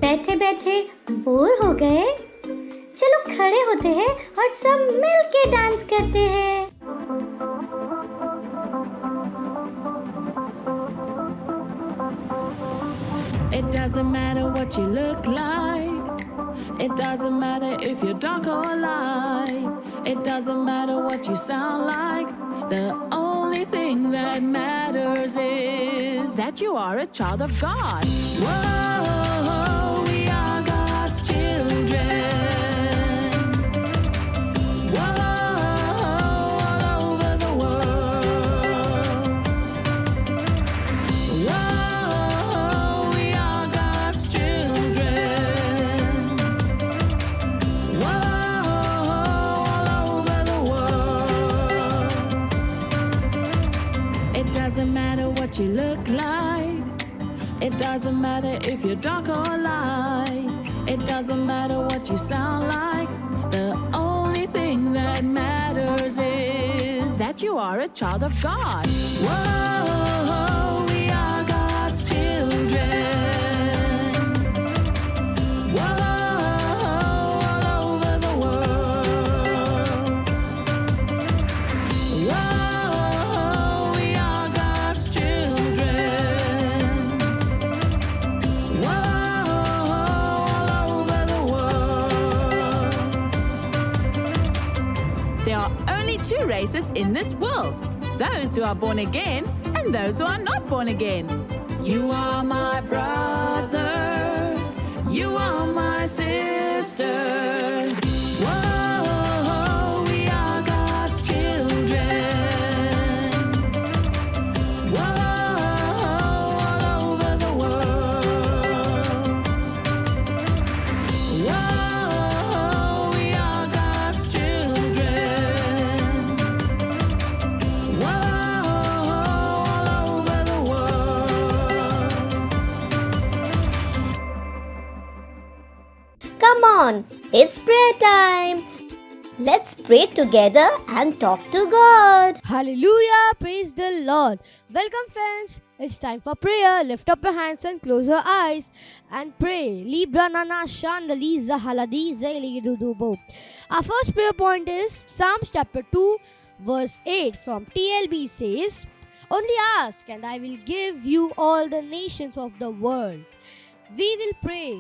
बैठे बैठे बोर हो गए? चलो खड़े होते हैं और सब मिल के डांस करते हैं। It doesn't matter what you look like. It doesn't matter if you're dark or light. It doesn't matter what you sound like. The only thing that matters is that you are a child of God. Whoa, we are God's children. Doesn't matter what you look like. It doesn't matter if you're dark or light. It doesn't matter what you sound like. The only thing that matters is that you are a child of God. Whoa, we are God's children. Two races in this world, those who are born again and those who are not born again. You are my brother, you are my sister. Whoa, we are God's children. Whoa, all over the world. Whoa, we are God's children. Come on, it's prayer time. Let's pray together and talk to God. Hallelujah, praise the Lord. Welcome friends, it's time for prayer. Lift up your hands and close your eyes and pray. Libra nana shandali zahaladi zelidudubo. Our first prayer point is Psalms chapter 2 verse 8 from TLB says, "Only ask and I will give you all the nations of the world." We will pray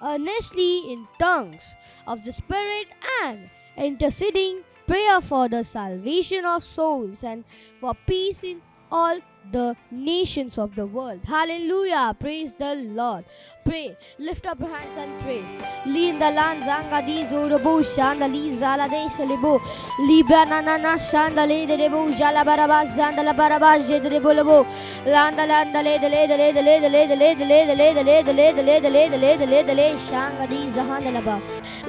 earnestly in tongues of the Spirit and interceding prayer for the salvation of souls and for peace in all the nations of the world. Hallelujah, praise the Lord. Pray, lift up your hands and pray. Linda lan zanga di zorobo shanda li zala de shalibo libra nana shanda le de bo jala baraba zanda la baraba je de bolabo landa landa le de le de le de le de le de le de le de le de le de le de le de le de le de le de le shanga di zahanda la ba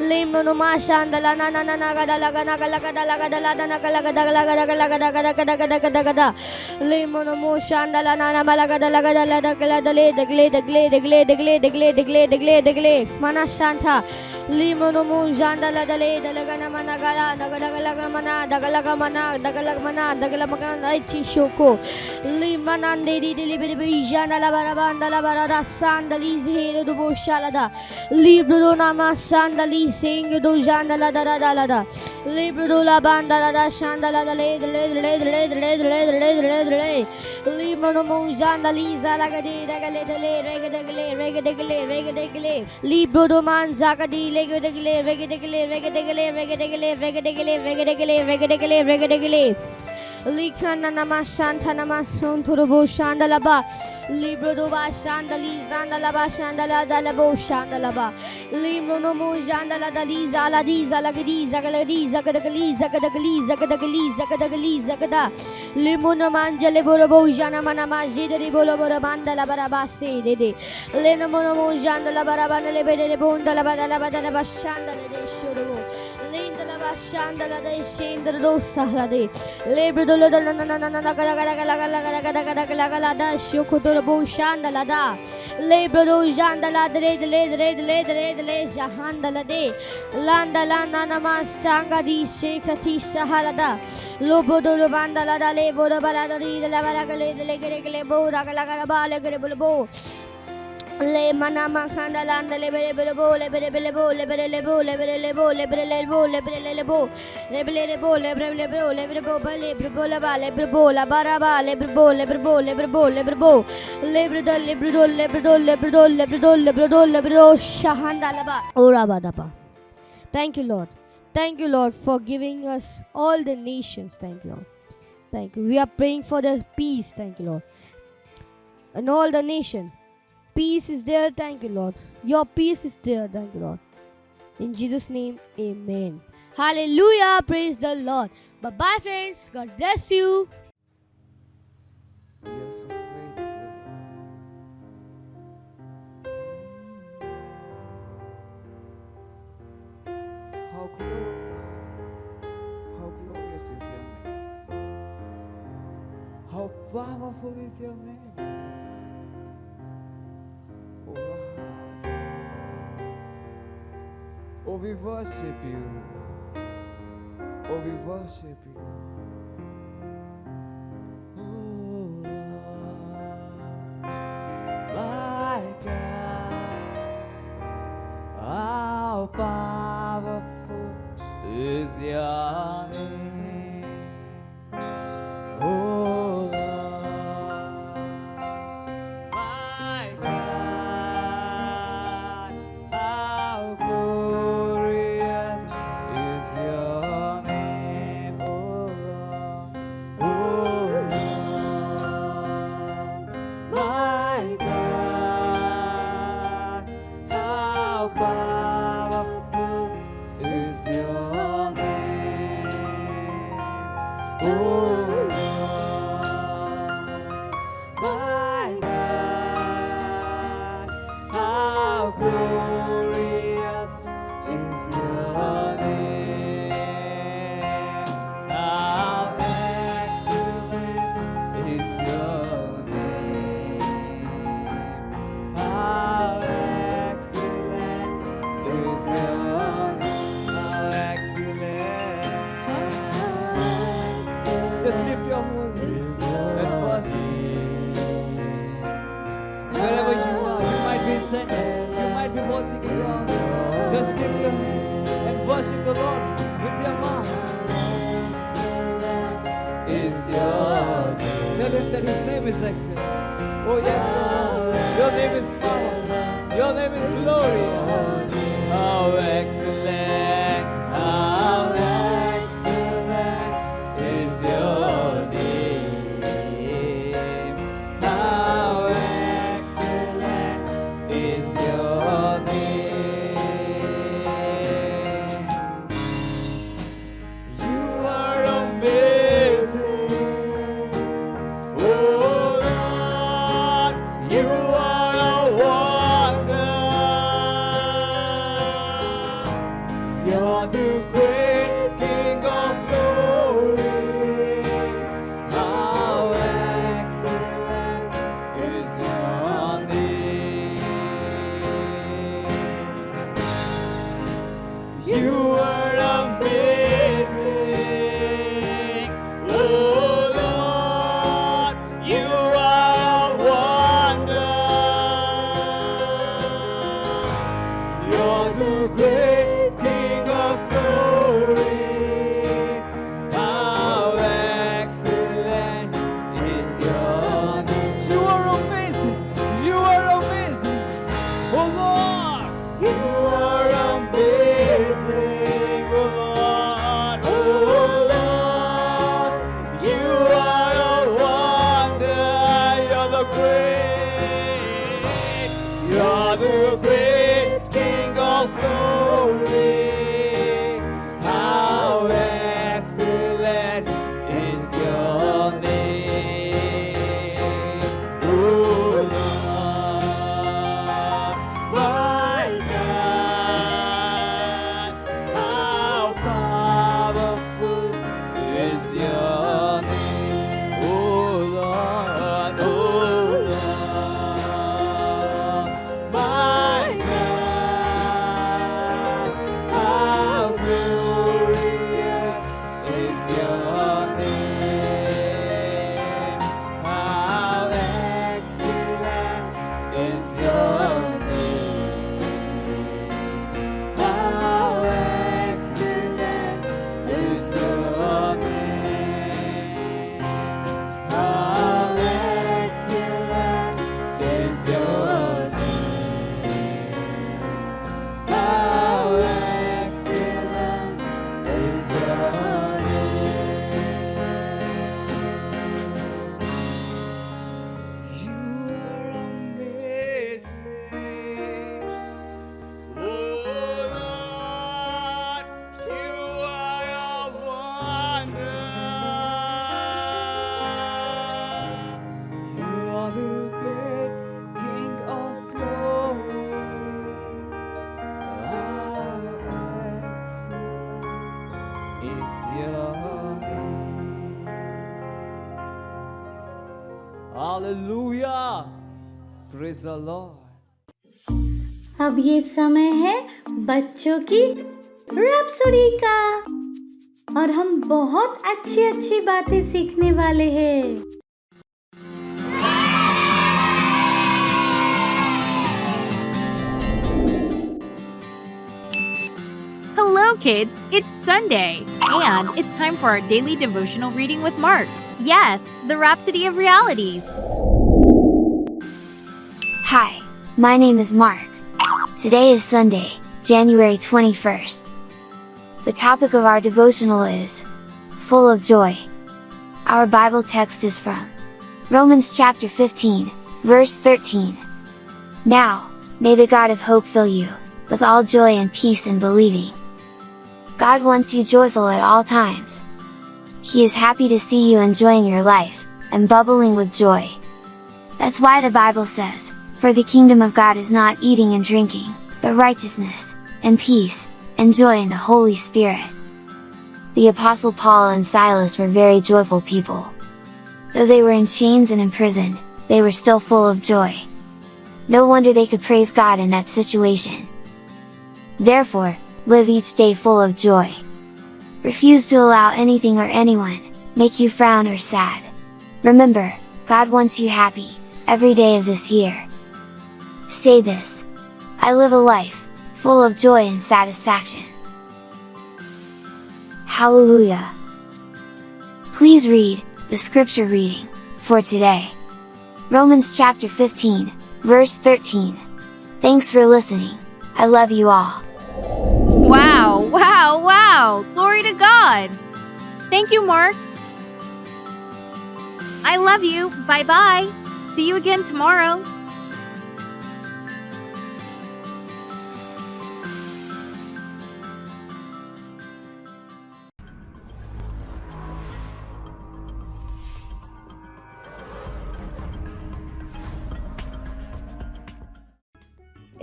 limno ma shanda la nana nana gada la gana gala gada la gada la dana gala gada la gada gala gada gada gada gada gada gada limno mo shanda la nana mala gada la gada la gala de le de gle de gle de gle de gle de gle mana shanta limono mo janda la dale dalagana mana gala nagala mana dagala mana ai chishoko limanande di libere janda la barabanda la barada sandali zehelo do boshalada libro do nama sandali sing do janda la da libro do la banda la shanda la dale limono mo janda li zalagade dagale dale regedegale libro do man zakadi regedegale Likana nama shanta nama sunturubo shandalaba libro do ba shandali zandalaba shandala dalabo shandalaba libro no mo jandala dali zaladi zalagadi zagaladi zakadagali zakada limona manjale borobo jana mana majidri bolobora bandala barabase dede lena mono mo jandala barabana lebede bondala badala bashandala de shurubo lindala bashandala de shindra do sahlade libro do la da shukutoro bo shandala da libro do jandala de jahandala de landa nama sanga di shekati shahalada lobo do bandala da le boro balada di la baragale de legere bo ragala ba legere bo Le mana makanda landa lebele bo lebele bo lebele bo lebele bo lebele bo lebele bo lebele bo lebele bo lebele bo lebele bo la ba lebele bo la bara ba lebele bo lebele bo lebele bo lebele bo lebele do lebele do lebele do lebele do lebele do lebele do lebele do shahanda la ba ora ba da ba. Thank you, Lord. Thank you, Lord, for giving us all the nations. Thank you, Lord. Thank you. We are praying for the peace. Thank you, Lord. And all the nation. Peace is there. Thank you, Lord. Your peace is there. Thank you, Lord. In Jesus' name, amen. Hallelujah. Praise the Lord. Bye-bye, friends. God bless you. You're so faithful. How glorious is your name. How powerful is your name. Oh, oh, we worship you. Oh, we worship you. Oh, my God, how powerful is your name. Oh, my God, how glorious is your name. Oh, my God, how powerful is your name. Oh, my God, how glorious is your name. How excellent is your name. How excellent is your name. How excellent. Just lift your voice and worship. Wherever you are, you might be in center, you might be watching it wrong. Just lift your hands and worship the Lord with your mouth. Is your name. Tell him that his name is excellent. Oh yes, Lord. Your name is power. Your name is glory. How excellent, how excellent is your name. How excellent is your name. You are amazing. Oh Lord, you are a wonder. Hallelujah. Praise the Lord. अब ये समय है बच्चों की rhapsody का और हम बहुत अच्छी अच्छी बातें सीखने वाले हैं। Hello, kids! It's Sunday, and it's time for our daily devotional reading with Mark. Yes, the Rhapsody of Realities. Hi, my name is Mark. Today is Sunday, January 21st. The topic of our devotional is Full of Joy. Our Bible text is from Romans chapter 15, verse 13. Now, may the God of hope fill you with all joy and peace in believing. God wants you joyful at all times. He is happy to see you enjoying your life, and bubbling with joy. That's why the Bible says, "For the kingdom of God is not eating and drinking, but righteousness, and peace, and joy in the Holy Spirit." The Apostle Paul and Silas were very joyful people. Though they were in chains and imprisoned, they were still full of joy. No wonder they could praise God in that situation. Therefore, live each day full of joy. Refuse to allow anything or anyone make you frown or sad. Remember, God wants you happy every day of this year. Say this: I live a life full of joy and satisfaction. Hallelujah! Please read the scripture reading for today. Romans chapter 15, verse 13. Thanks for listening. I love you all. Wow, wow, wow! Glory to God! Thank you, Mark! I love you! Bye-bye! See you again tomorrow!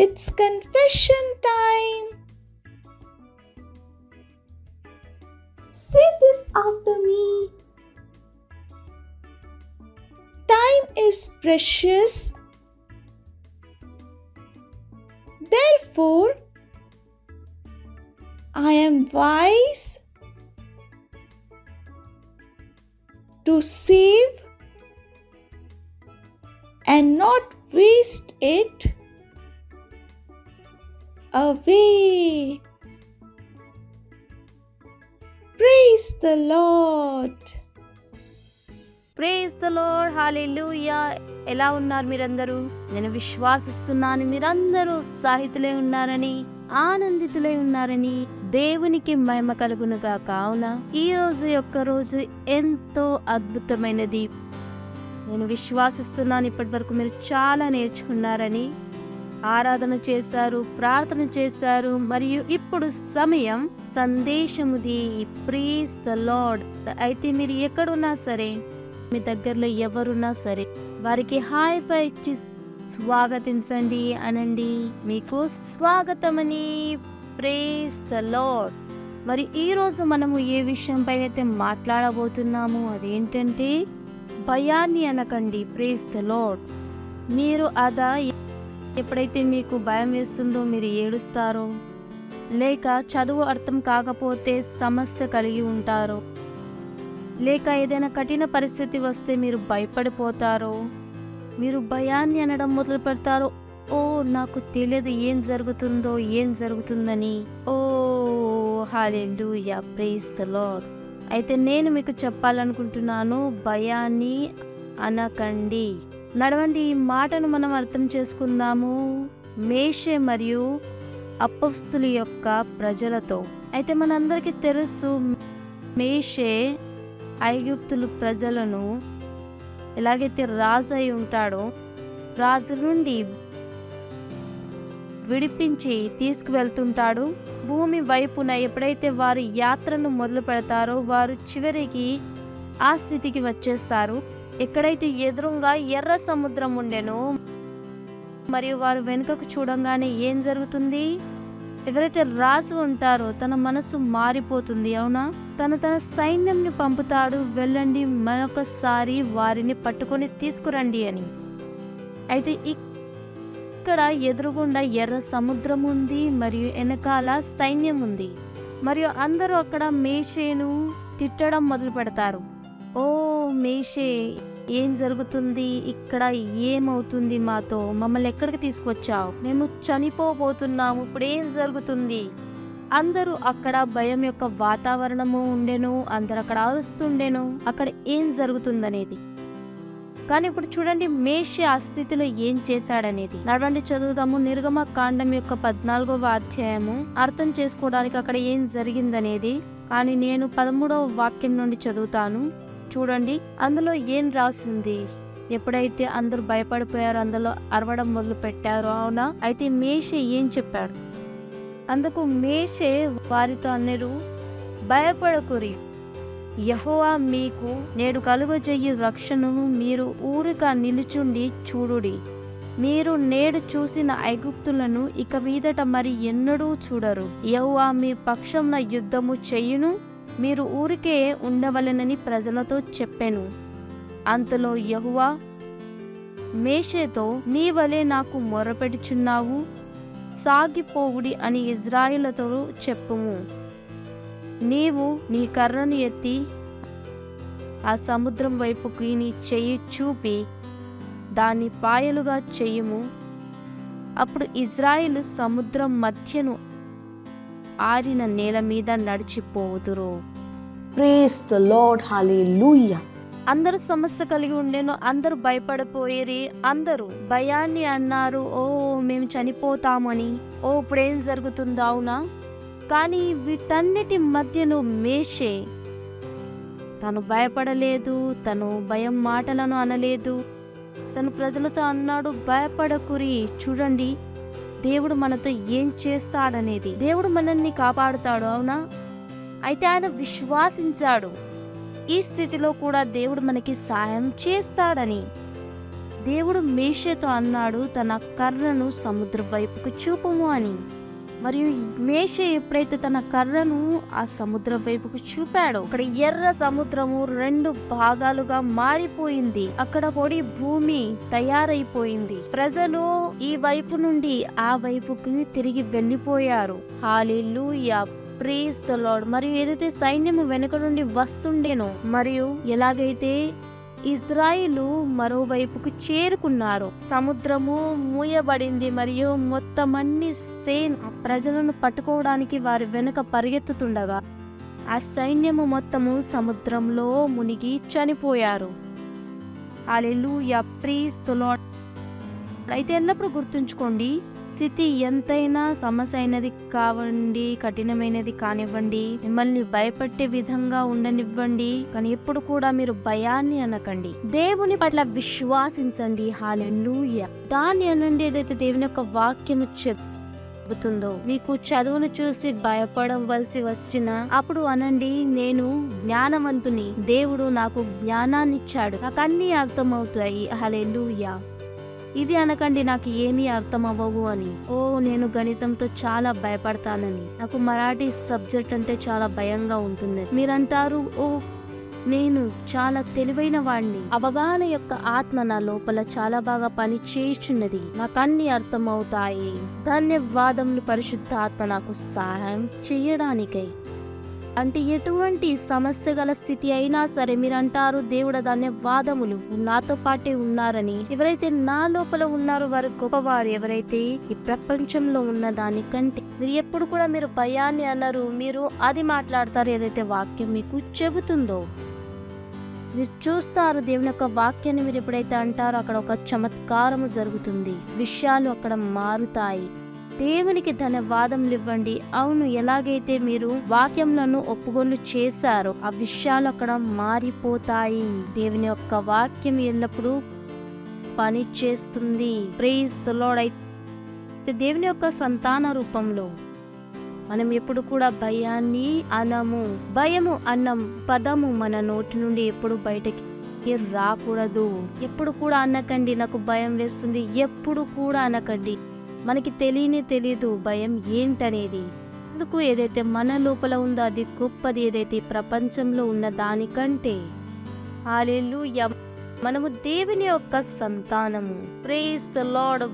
It's confession time. Say this after me. Time is precious. Therefore, I am wise to save and not waste it away. Praise the Lord. Praise the Lord, హల్లెలూయా. ఎలా ఉన్నారు మీరందరూ? నేను విశ్వాసిస్తున్నాను మీరందరూ ఉత్సాహితులై ఉన్నారని, ఆనందితులై ఉన్నారని. దేవునికి మహిమ కలుగునుగా. కావున ఈ రోజు యొక్క రోజు ఎంతో అద్భుతమైనది. నేను విశ్వాసిస్తున్నాను ఇప్పటి వరకు మీరు చాలా నేర్చుకున్నారని. ఆరాధన చేశారు, ప్రార్థన చేశారు, మరియు ఇప్పుడు సమయం సందేశముది. Praise the lord. అయితే మీరు ఎక్కడున్నా సరే, మీ దగ్గరలో ఎవరున్నా సరే, వారికి హాయ్ పై ఇచ్చి స్వాగతించండి, అనండి మీకు స్వాగతమని. Praise the lord. మరి ఈరోజు మనము ఏ విషయం పైన అయితే మాట్లాడబోతున్నాము అదేంటంటే భయాన్ని అనకండి. Praise the lord. మీరు ఎప్పుడైతే మీకు భయం వేస్తుందో, మీరు ఏడుస్తారో, లేక చదువు అర్థం కాకపోతే సమస్య కలిగి ఉంటారో, లేక ఏదైనా కఠిన పరిస్థితి వస్తే మీరు భయపడిపోతారో, మీరు భయాన్ని అనడం మొదలు పెడతారో, ఓ నాకు తెలియదు ఏం జరుగుతుందని. ఓ హల్లెలూయా, ప్రైజ్ ద లార్డ్. అయితే నేను మీకు చెప్పాలనుకుంటున్నాను, భయాన్ని అనకండి. నడవండి, ఈ మాటను మనం అర్థం చేసుకుందాము. మేషే మరియు అపోస్తలుల యొక్క ప్రజలతో. అయితే మనందరికీ తెలుసు, మేషే ఐగుప్తులు ప్రజలను ఎలాగైతే రాజు అయి ఉంటాడో, రాజు నుండి విడిపించి తీసుకువెళ్తుంటాడు భూమి వైపున. ఎప్పుడైతే వారు యాత్రను మొదలు పెడతారో, వారు చివరికి ఆ స్థితికి వచ్చేస్తారు ఎక్కడైతే ఎదురుగా ఎర్ర సముద్రం ఉండెను. మరియు వారు వెనుకకు చూడంగానే ఏం జరుగుతుంది? ఎవరైతే రాజు ఉంటారో తన మనసు మారిపోతుంది, అవునా? తన సైన్యంని పంపుతాడు, వెళ్ళండి మరొకసారి వారిని పట్టుకొని తీసుకురండి అని. అయితే ఇక్కడ ఎదురుగుండా ఎర్ర సముద్రం ఉంది మరియు వెనకాల సైన్యం ఉంది. మరియు అందరూ అక్కడ మేషేను తిట్టడం మొదలు పెడతారు. ఓ మేషే, ఏం జరుగుతుంది ఇక్కడ? ఏమవుతుంది మాతో? మమ్మల్ని ఎక్కడికి తీసుకొచ్చావు? మేము చనిపోబోతున్నాము, ఇప్పుడు ఏం జరుగుతుంది? అందరూ అక్కడ భయం యొక్క వాతావరణము ఉండెను, అందరు అక్కడ అరుస్తుండెను అక్కడ ఏం జరుగుతుందనేది. కానీ ఇప్పుడు చూడండి మేషే ఆ స్థితిలో ఏం చేశాడనేది. నడవండి చదువుదాము. నిర్గమకాండం యొక్క 14వ అధ్యాయము అర్థం చేసుకోవడానికి అక్కడ ఏం జరిగిందనేది. కానీ నేను 13వ వాక్యం నుండి చదువుతాను. చూడండి అందులో ఏం రాసింది. ఎప్పుడైతే అందరూ భయపడిపోయారో, అందులో అరవడం మొదలు పెట్టారో, అవునా? అయితే మేషే ఏం చెప్పాడు? అందుకు మేషే వారితో అన్నారు, భయపడకురి, యెహోవా మీకు నేడు కలుగజేయు రక్షణను మీరు ఊరిక నిలుచుండి చూడుడి. మీరు నేడు చూసిన ఐగుప్తులను ఇక మీదట మరి ఎన్నడూ చూడరు. యెహోవా మీ పక్షంన యుద్ధము చెయ్యును, మీరు ఊరికే ఉండవలెనని ప్రజలతో చెప్పెను. అంతలో యెహోవా మేషేతో, నీ వలె నాకు మొరపెడుచున్నావు, సాగిపోవుడి అని ఇజ్రాయేలుతో చెప్పుము. నీవు నీ కర్రను ఎత్తి ఆ సముద్రం వైపుకి నీ చెయ్యి చూపి దాన్ని పాయలుగా చెయ్యుము. అప్పుడు ఇజ్రాయేలు సముద్రం మధ్యను ఆరిన నేల మీద నడిచిపోదురు. Praise the Lord. Hallelujah. అందరూ సమస్య కలిగి ఉండేను, అందరూ భయపడిపోయేరి, అందరూ భయాన్ని అన్నారు. ఓ మేము చనిపోతామని, ఓ ఇప్పుడేం జరుగుతుందో, అవునా? కానీ వీటన్నిటి మధ్యలో మేషే తను భయపడలేదు, తను భయం మాటలను అనలేదు. తను ప్రజలతో అన్నాడు, భయపడకురి, చూడండి దేవుడు మనతో ఏం చేస్తాడనేది. దేవుడు మనల్ని కాపాడుతాడు, అవునా? అయితే ఆయన విశ్వాసించాడు ఈ స్థితిలో కూడా దేవుడు మనకి సాయం చేస్తాడని. దేవుడు మేషేతో అన్నాడు, తన కర్రను సముద్రం వైపుకు చూపుము అని. మరియు మేషే ఎప్పుడైతే తన కర్రను ఆ సముద్రం వైపుకు చూపాడో, అక్కడ ఎర్ర సముద్రము 2 భాగాలుగా మారిపోయింది. అక్కడ పొడి భూమి తయారైపోయింది. ప్రజలు ఈ వైపు నుండి ఆ వైపుకి తిరిగి వెళ్ళిపోయారు. హల్లెలూయా, ప్రైజ్ ద లార్డ్. మరియు ఏదైతే సైన్యము వెనుక నుండి వస్తుండేనో, మరియు ఎలాగైతే ఇజ్రాయిలు మరోవైపుకు చేరుకున్నారు, సముద్రము మూయబడింది మరియు మొత్తం అన్ని ప్రజలను పట్టుకోవడానికి వారి వెనుక పరిగెత్తుతుండగా ఆ సైన్యము మొత్తము సముద్రంలో మునిగి చనిపోయారు. హల్లెలూయా, ప్రైజ్ ద లార్డ్. అయితే ఎల్లప్పుడూ గుర్తుంచుకోండి, స్థితి ఎంతైనా సమస్య అయినది కావండి, కఠినమైనది కానివ్వండి, మిమ్మల్ని భయపెట్టే విధంగా ఉండనివ్వండి, కానీ ఎప్పుడు కూడా మీరు భయాన్ని అనకండి, దేవుని పట్ల విశ్వాసించండి. హల్లెలూయా. దాన్ని అనండి ఏదైతే దేవుని యొక్క వాక్యము చెబుతుందో. మీకు చదువును చూసి భయపడవలసి వచ్చినా అప్పుడు అనండి, నేను జ్ఞానవంతుని, దేవుడు నాకు జ్ఞానాన్ని ఇచ్చాడు, నాకు అన్ని అర్థమవుతాయి. హల్లెలూయా. ఇది అనకండి, నాకు ఏమీ అర్థం అవ్వవు అని. ఓ నేను గణితంతో చాలా భయపడతానని, నాకు మరాఠీ సబ్జెక్ట్ అంటే చాలా భయంగా ఉంటుంది. మీరంటారు, ఓ నేను చాలా తెలివైన వాడిని, అవగాహన యొక్క ఆత్మ నా లోపల చాలా బాగా పని చేయుచున్నది, నాకు అన్ని అర్థం అవుతాయి. ధన్యవాదములు పరిశుద్ధ ఆత్మ నాకు సహాయం చేయడానికై. అంటే ఎటువంటి సమస్య గల స్థితి అయినా సరే మీరు అంటారు, దేవుడ ధన్యవాదములు, నాతో పాటే ఉన్నారని. ఎవరైతే నా లోపల ఉన్నారో వారు గొప్పవారు. ఎవరైతే ఈ ప్రపంచంలో ఉన్న దానికంటే మీరు ఎప్పుడు కూడా మీరు భయాన్ని అన్నారు, మీరు అది మాట్లాడతారు ఏదైతే వాక్యం మీకు చెబుతుందో. మీరు చూస్తారు దేవుని యొక్క వాక్యాన్ని మీరు ఎప్పుడైతే అంటారో అక్కడ ఒక చమత్కారము జరుగుతుంది, విషయాలు అక్కడ మారుతాయి. దేవునికి ధన్యవాదములు ఇవ్వండి. అవును, ఎలాగైతే మీరు వాక్యములను ఒప్పుకొలు చేశారో ఆ విషయాలు అక్కడ మారిపోతాయి. దేవుని యొక్క వాక్యం ఎల్లప్పుడూ పని చేస్తుంది. Praise the lord. అయితే దేవుని యొక్క సంతాన రూపంలో మనం ఎప్పుడు కూడా భయాన్ని అనము. భయము అన్నం పదము మన నోటి నుండి ఎప్పుడు బయటకి రాకూడదు. ఎప్పుడు కూడా అనకండి నాకు భయం వేస్తుంది, ఎప్పుడు కూడా అనకండి. మనకి తెలియదు భయం ఏంటనేది. ఎందుకు ఏదైతే మన లోపల ఉందో అది గొప్పది, ఏదైతే ప్రపంచంలో ఉన్న దానికంటే. హల్లెలూయా. మనము దేవుని యొక్క సంతానము. Praise the lord.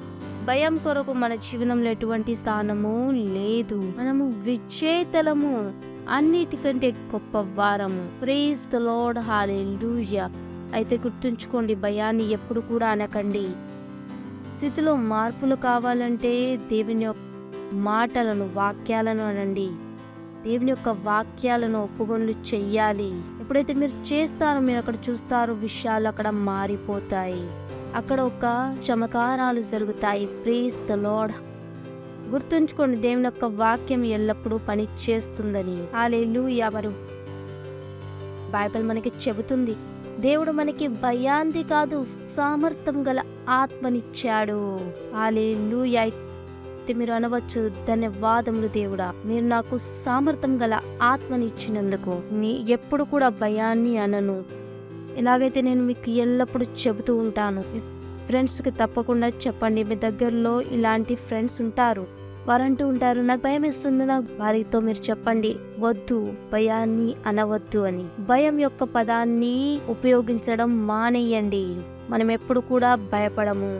భయం కొరకు మన జీవనంలో ఎటువంటి స్థానము లేదు. మనము విజేతలము, అన్నిటికంటే గొప్ప వారము. Praise the Lord. హల్లెలూయా. అయితే గుర్తుంచుకోండి, భయాన్ని ఎప్పుడు కూడా అనకండి. స్థితిలో మార్పులు కావాలంటే దేవుని యొక్క మాటలను, వాక్యాలను అనండి. దేవుని యొక్క వాక్యాలను ఒప్పుకొండు చెయ్యాలి. ఎప్పుడైతే మీరు చేస్తారో మీరు అక్కడ చూస్తారు, విషయాలు అక్కడ మారిపోతాయి. అక్కడ ఒక చమకారాలు జరుగుతాయి. Praise the lord. గుర్తుంచుకోండి, దేవుని యొక్క వాక్యం ఎల్లప్పుడూ పని చేస్తుందని. హల్లెలూయా. మరి బైబిల్ మనకి చెబుతుంది, దేవుడు మనకి భయాన్ని కాదు సామర్థ్యం గల ఆత్మనిచ్చాడు. హల్లెలూయా. అయితే మీరు అనవచ్చు, ధన్యవాదములు దేవుడా, మీరు నాకు సామర్థ్యం గల ఆత్మనిచ్చినందుకు. ఎప్పుడు కూడా భయాన్ని అనను. ఇలాగైతే నేను మీకు ఎల్లప్పుడూ చెబుతూ ఉంటాను. మీ ఫ్రెండ్స్కి తప్పకుండా చెప్పండి. మీ దగ్గరలో ఇలాంటి ఫ్రెండ్స్ ఉంటారు, వారంటూ ఉంటారు, నాకు భయం వేస్తుంది, వారితో మీరు చెప్పండి, వద్దు, భయాన్ని అనవద్దు అని. భయం యొక్క పదాన్ని ఉపయోగించడం మానేయండి. మనం ఎప్పుడు కూడా భయపడము.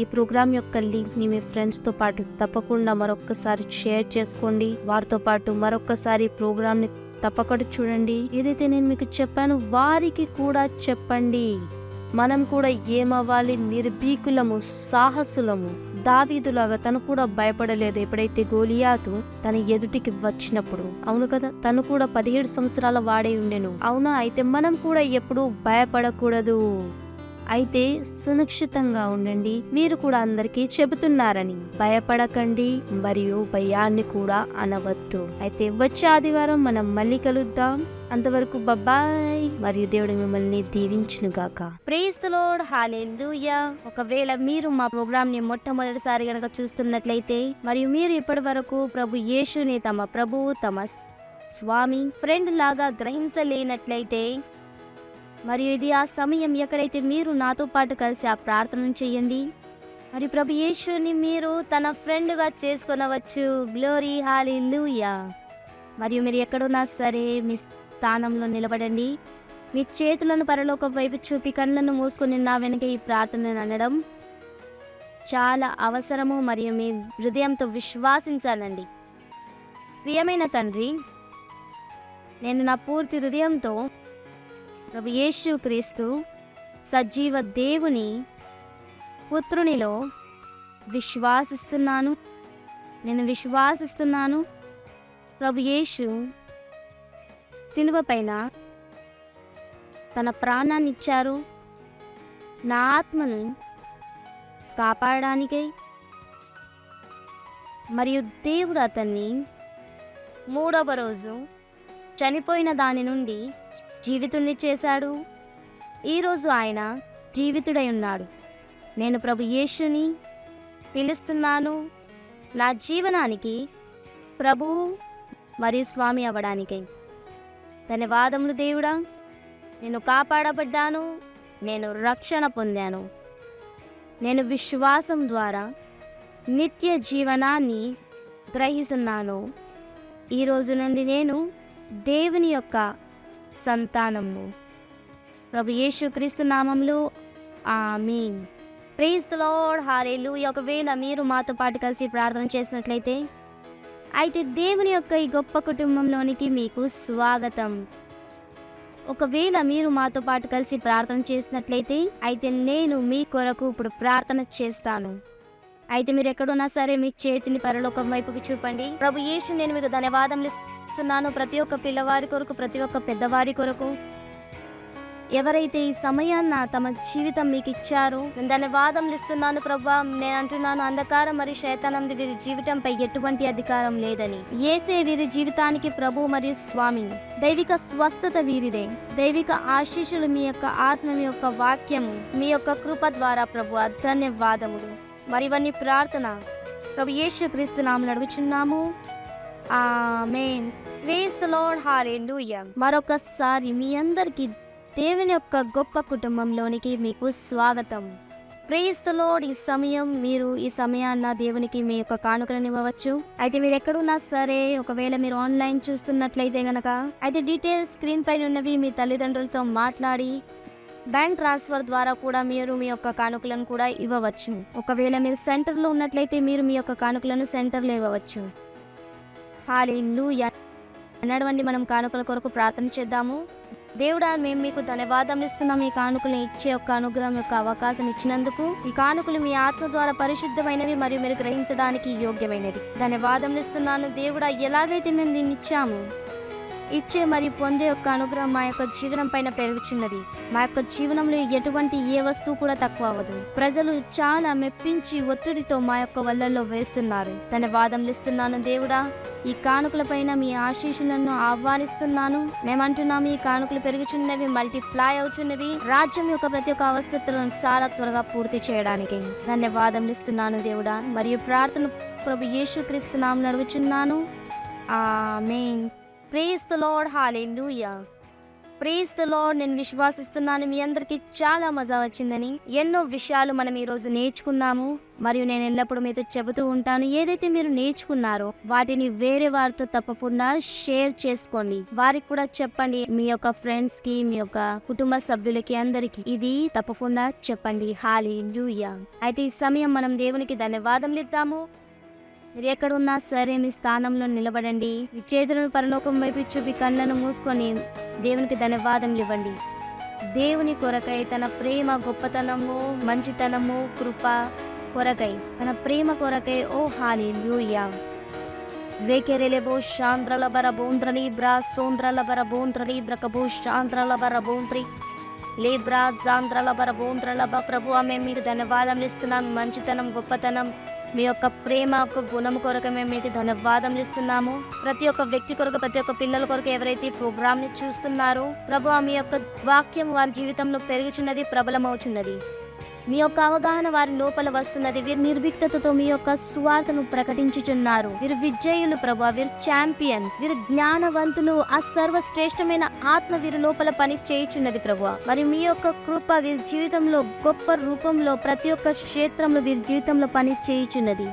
ఈ ప్రోగ్రామ్ యొక్క లింక్ని మీ ఫ్రెండ్స్తో పాటు తప్పకుండా మరొక్కసారి షేర్ చేసుకోండి. వారితో పాటు మరొక్కసారి ప్రోగ్రామ్ని తప్పకుండా చూడండి. ఏదైతే నేను మీకు చెప్పాను వారికి కూడా చెప్పండి. మనం కూడా ఏమవ్వాలి? నిర్భీకులము, సాహసులము. దావీదులాగా తను కూడా భయపడలేదు ఎప్పుడైతే గోలియాతు తన ఎదుటికి వచ్చినప్పుడు. అవును కదా, తను కూడా 17 సంవత్సరాల వాడే ఉండెను. అవునా? అయితే మనం కూడా ఎప్పుడూ భయపడకూడదు. అయితే సురక్షితంగా ఉండండి. మీరు కూడా అందరికీ చెబుతున్నారని భయపడకండి, మరియు భయాన్ని కూడా అనవద్దు. అయితే వచ్చే ఆదివారం మనం మళ్ళీ కలుద్దాం. అంతవరకు బాయ్. మరియు దేవుడు మిమ్మల్ని దీవించునుగాక. Praise the Lord. హల్లెలూయా. ఒకవేళ మీరు మా ప్రోగ్రామ్ ని మొట్టమొదటిసారి గనక చూస్తున్నట్లయితే, మరియు మీరు ఇప్పటి వరకు ప్రభు యేసుని తమ ప్రభు, తమ స్వామి, ఫ్రెండ్ లాగా గ్రహించలేనట్లయితే, మరియు ఇది ఆ సమయం ఎక్కడైతే మీరు నాతో పాటు కలిసి ఆ ప్రార్థనను చేయండి. మరి ప్రభు యేసుని మీరు తన ఫ్రెండ్గా చేసుకొనవచ్చు. గ్లోరీ. హల్లెలూయా. మరియు మీరు ఎక్కడున్నా సరే మీ స్థానంలో నిలబడండి. మీ చేతులను పరలోకం వైపు చూపి కళ్ళను మూసుకొని నా వెనక ఈ ప్రార్థనను అనడం చాలా అవసరము. మరియు మీ హృదయంతో విశ్వాసించాలండి. ప్రియమైన తండ్రి, నేను నా పూర్తి హృదయంతో ప్రభు యేసు క్రీస్తు సజీవ దేవుని పుత్రునిలో విశ్వాసిస్తున్నాను. నేను విశ్వాసిస్తున్నాను ప్రభు యేసు సిలువ పైన తన ప్రాణాన్ని ఇచ్చారు నా ఆత్మను కాపాడడానికై. మరియు దేవుడు అతన్ని 3వ రోజు చనిపోయిన దాని నుండి జీవితుణ్ణి చేశాడు. ఈరోజు ఆయన జీవితుడై ఉన్నాడు. నేను ప్రభు యేసుని పిలుస్తున్నాను నా జీవనానికి ప్రభువు మరియు స్వామి అవ్వడానికై. ధన్యవాదములు దేవుడా. నేను కాపాడబడ్డాను, నేను రక్షణ పొందాను. నేను విశ్వాసం ద్వారా నిత్య జీవనాన్ని గ్రహిస్తున్నాను. ఈరోజు నుండి నేను దేవుని యొక్క సంతానము. ప్రభు యేసుక్రీస్తు నామములో ఆమేన్. Praise the Lord. హల్లెలూయా. ఒకవేళ మీరు మాతో పాటు కలిసి ప్రార్థన చేసినట్లయితే, అయితే దేవుని యొక్క ఈ గొప్ప కుటుంబంలోనికి మీకు స్వాగతం. ఒకవేళ మీరు మాతో పాటు కలిసి ప్రార్థన చేసినట్లయితే, అయితే నేను మీ కొరకు ఇప్పుడు ప్రార్థన చేస్తాను. అయితే మీరు ఎక్కడున్నా సరే మీ చేతిని పరలోకం వైపుకి చూపండి. ప్రభు యేసు, నేను మీకు ధన్యవాదములు ఇస్తున్నాను. ప్రతి ఒక్క పిల్లవారి కొరకు, ప్రతి ఒక్క పెద్దవారి కొరకు, ఎవరైతే ఈ సమయాన్న తమ జీవితం మీకు ఇచ్చారో నేను ధన్యవాదములు ఇస్తున్నాను. ప్రభువా, నేను అంటున్నాను, అంధకారం మరియు శైతానంది వీరి జీవితంపై ఎటువంటి అధికారం లేదని. యేసే వీరి జీవితానికి ప్రభు మరియు స్వామి. దైవిక స్వస్థత వీరిదే. దైవిక ఆశీస్సులు, మీ యొక్క ఆత్మ, మీ యొక్క వాక్యము, మీ యొక్క కృప ద్వారా ప్రభువా ధన్యవాదములు. మరి ఇవన్నీ ప్రార్థన ప్రభు యేసుక్రీస్తు నామములో అడుగుచున్నాము. ఆమేన్. Praise the Lord. హల్లెలూయా. మరొకసారి మీ అందరికీ దేవుని యొక్క గొప్ప కుటుంబంలోనికి మీకు స్వాగతం. Praise the Lord. ఈ సమయాన్న దేవునికి మీ యొక్క కానుకలను ఇవ్వవచ్చు. అయితే మీరు ఎక్కడున్నా సరే, ఒకవేళ మీరు ఆన్లైన్ చూస్తున్నట్లయితే గనక అయితే డీటెయిల్స్ స్క్రీన్ పైన ఉన్నవి మీ తల్లిదండ్రులతో మాట్లాడి బ్యాంక్ ట్రాన్స్ఫర్ ద్వారా కూడా మీరు మీ యొక్క కానుకలను కూడా ఇవ్వవచ్చు. ఒకవేళ మీరు సెంటర్లో ఉన్నట్లయితే మీరు మీ యొక్క కానుకలను సెంటర్లో ఇవ్వవచ్చు. హల్లెలూయా. నడవండి, మనం కానుకల కొరకు ప్రార్థన చేద్దాము. దేవుడా, మేము మీకు ధన్యవాదాలు ఇస్తున్నాం. ఈ కానుకలను ఇచ్చే యొక్క అనుగ్రహం యొక్క అవకాశం ఇచ్చినందుకు. ఈ కానుకలు మీ ఆత్మ ద్వారా పరిశుద్ధమైనవి మరియు మీరు గ్రహించడానికి యోగ్యమైనది. ధన్యవాదాలు ఇస్తున్నాను దేవుడా. ఎలాగైతే మేము దీన్ని ఇచ్చాము, ఇచ్చే మరియు పొందే యొక్క అనుగ్రహం మా యొక్క జీవనం పైన పెరుగుచున్నది. మా యొక్క జీవనంలో ఎటువంటి ఏ వస్తువు కూడా తక్కువ అవ్వదు. ప్రజలు చాలా మెప్పించి ఒత్తిడితో మా యొక్క వల్లల్లో వేస్తున్నారు. ధన్యవాదములు ఇస్తున్నాను దేవుడా. ఈ కానుకల పైన మీ ఆశీస్సులను ఆహ్వానిస్తున్నాను. మేమంటున్నాము, ఈ కానుకలు పెరుగుచున్నవి, మల్టిప్లై అవుతున్నవి, రాజ్యం యొక్క ప్రతి ఒక్క అవస్థలను చాలా త్వరగా పూర్తి చేయడానికి. ధన్యవాదములు ఇస్తున్నాను దేవుడా. మరియు ప్రార్థన ప్రభు యేసుక్రీస్తు నామమున అడుగుచున్నాను. ఆమేన్. Praise the Lord. హల్లెలూయా. Praise the Lord. నేను విశ్వాసిస్తున్నాను మీ అందరికీ చాలా మజా వచ్చిందని. ఎన్నో విషయాలు మనం ఈరోజు నేర్చుకున్నాము. మరియు నేను ఎల్లప్పుడూ మీతో చెబుతూ ఉంటాను, ఏదైతే మీరు నేర్చుకున్నారో వాటిని వేరే వారితో తప్పకుండా షేర్ చేసుకోండి. వారికి కూడా చెప్పండి, మీ యొక్క ఫ్రెండ్స్కి, మీ యొక్క కుటుంబ సభ్యులకి, అందరికీ ఇది తప్పకుండా చెప్పండి. హల్లెలూయా. అయితే ఈ సమయం మనం దేవునికి ధన్యవాదములు ఇద్దాము. మీరు ఎక్కడున్నా సరే మీ స్థానంలో నిలబడండి. మీ చేతులను పరలోకం వైపు చూపి కళ్ళను మూసుకొని దేవునికి ధన్యవాదములు ఇవ్వండి. దేవుని కొరకై, తన ప్రేమ గొప్పతనము, మంచితనము, కృప కొరకై, తన ప్రేమ కొరకై. ఓ హల్లెలూయా. రేకెరెలెబో శాంద్రల బర బోంద్రని బ్రా సోంద్రల బర బోంద్రని బ్రకబో శాంద్రల బర బోంద్రి లేబ్రా జాంద్రల బర బోంద్రల బ. ప్రభు, మేము మీకు ధన్యవాదములు ఇస్తున్నాం. మంచితనం, గొప్పతనం, మీ యొక్క ప్రేమ యొక్క గుణం కొరకు మేము మీకు ధన్యవాదం ఇస్తున్నాము. ప్రతి ఒక్క వ్యక్తి కొరకు, ప్రతి ఒక్క పిల్లల కొరకు ఎవరైతే ఈ ప్రోగ్రామ్ని చూస్తున్నారో ప్రభు, మీ యొక్క వాక్యం వారి జీవితంలో పెరుగుచున్నది, ప్రబలమవుచున్నది. మీ యొక్క అవగాహన వారి లోపల వస్తున్నది. వీరు నిర్భీక్తతో మీ యొక్క సువార్తను ప్రకటించుచున్నారు. వీరు విజయులు ప్రభు, వీరు ఛాంపియన్, వీరు జ్ఞానవంతులు. ఆ సర్వశ్రేష్టమైన ఆత్మ వీరి లోపల పని చేయుచున్నది ప్రభు. మరి మీ యొక్క కృప వీరి జీవితంలో గొప్ప రూపంలో ప్రతి ఒక్క క్షేత్రంలో వీరి జీవితంలో పని చేయుచున్నది.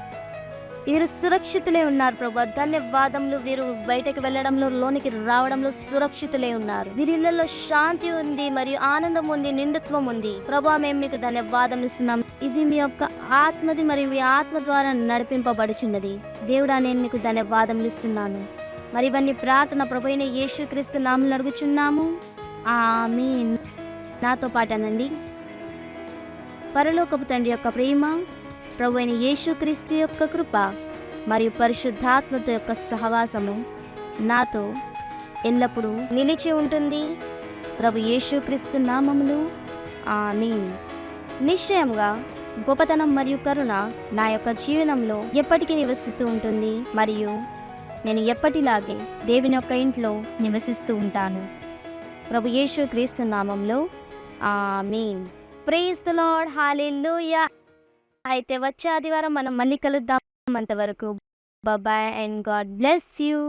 వీరు సురక్షితులే ఉన్నారు ప్రభు. ధన్యవాదములు. వీరు బయటకు వెళ్ళడంలో, లోనికి రావడంలో సురక్షితులే ఉన్నారు. వీరి ఇళ్లలో శాంతి ఉంది, మరియు ఆనందం ఉంది, నిండుత్వం ఉంది ప్రభు. మేము మీకు ధన్యవాదములు ఇస్తున్నాం. ఇది మీ యొక్క ఆత్మది, మరియు మీ ఆత్మ ద్వారా నడిపింపబడుచున్నది. దేవుడా, నేను మీకు ధన్యవాదములు ఇస్తున్నాను. మరి ఇవన్నీ ప్రార్థన ప్రభు అయిన యేసుక్రీస్తు నామమున అడుగుచున్నాము. ఆమేన్. నాతో పాటనండి. పరలోకపు తండ్రి యొక్క ప్రేమ, ప్రభు అయిన యేసుక్రీస్తు యొక్క కృప మరియు పరిశుద్ధాత్మతో యొక్క సహవాసము నాతో ఎల్లప్పుడూ నిలిచి ఉంటుంది. ప్రభు యేసుక్రీస్తు నామములో ఆమేన్. నిశ్చయముగా గొప్పతనం మరియు కరుణ నా యొక్క జీవనంలో ఎప్పటికీ నివసిస్తూ ఉంటుంది. మరియు నేను ఎప్పటిలాగే దేవుని యొక్క ఇంట్లో నివసిస్తూ ఉంటాను. ప్రభు యేసుక్రీస్తు నామములో ఆమేన్. Praise the Lord. హల్లెలూయా. అయితే వచ్చే ఆదివారం మనం మళ్ళీ కలుద్దాం. అంతవరకు bye and God bless you.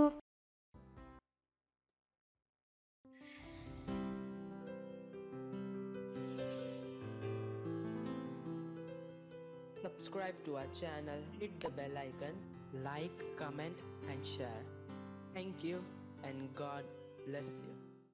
Subscribe to our channel, hit the bell icon, like, comment and share. Thank you and God bless you.